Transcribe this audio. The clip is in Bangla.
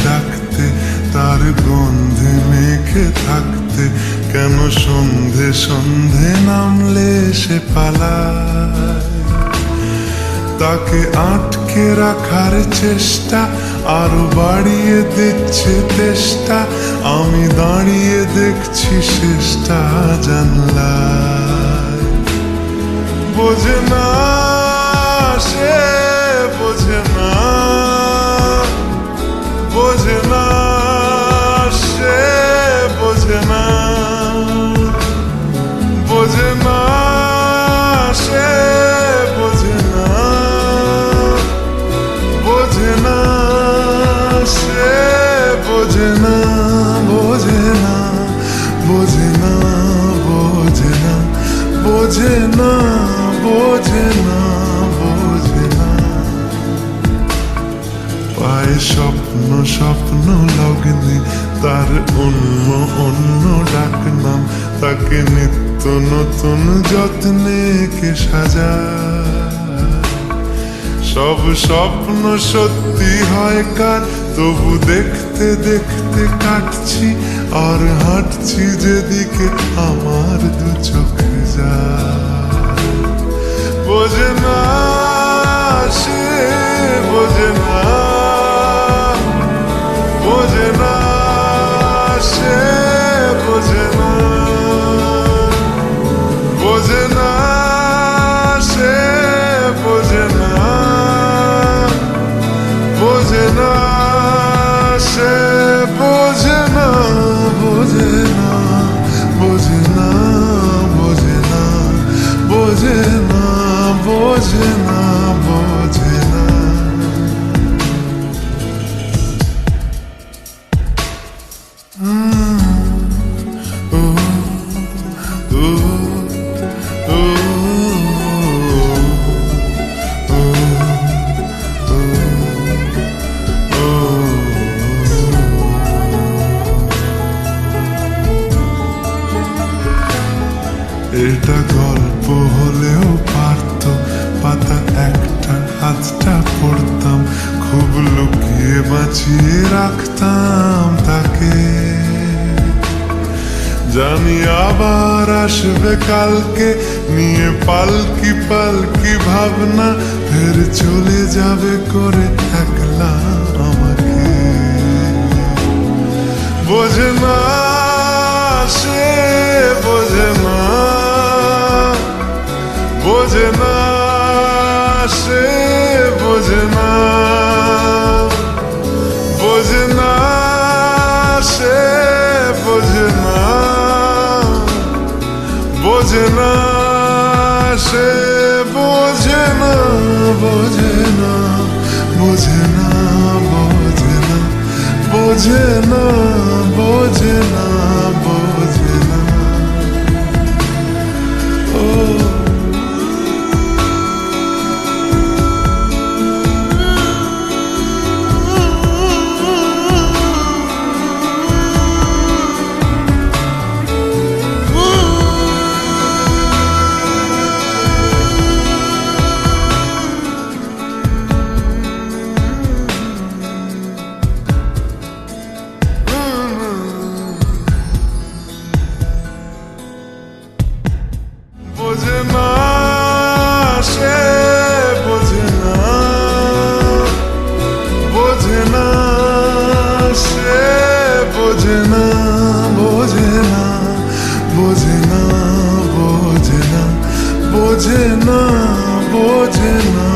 ডাকতে তার গন্ধে মেখে থাকতে, কেন সন্ধে সন্ধে নামলে সে পালায়। তাকে আটকে রাখার চেষ্টা আরো বাড়িয়ে দিচ্ছে তেষ্টা, আমি দাঁড়িয়ে দেখছি শেষটা জানলায়। বোঝে না সে, বোঝে না, বোঝে না সে, বোঝে না, বোঝে না সে, বোঝে না, বোঝে না সে, বোঝে না, বোঝে না, বোঝে না, বোঝে না, বোঝে না, বোঝে না, বোঝে না। পায়ে স্বপ্ন স্বপ্ন লগ্নে তার অন্য অন্য ডাকনাম, তাকে নিত্য নতুন যত্নে কে সাজায়। সব স্বপ্ন সত্যি হয় কার, তবু দেখতে দেখতে কাটছি আর হাঁটছি যেদিকে আমার দু চোখ যায়। বোঝে না সে, বোঝে না, বোঝে না সে, বোঝে না, বোঝে না সে, বোঝে না, বোঝে না সে, বোঝে না, বোঝে না, বোঝে না, বোঝে না, বোঝে না, বোঝে না, বোঝে না। এটা গল্প হলেও পারত, পাতা একটা হাতটা পড়তাম, খুব লুকিয়ে বাঁচিয়ে রাখতাম তাকে। জানি আবার আসবে কালকে, নিয়ে পালকি পালকি ভাবনা, ফের চলে যাবে করে একলা আমাকে। বোঝে না সে, বোঝে না, বোঝে না সে, বোঝে না, বোঝে না সে, বোঝে না, বোঝে না সে, বোঝে না, বোঝে না, বোঝে না, বোঝে না, বোঝে না, বোঝে না, বোঝে না। ও বোঝে না সে, বোঝে না, বোঝে না সে, বোঝে না, বোঝে না, বোঝে না, বোঝে না, বোঝে না, বোঝে না।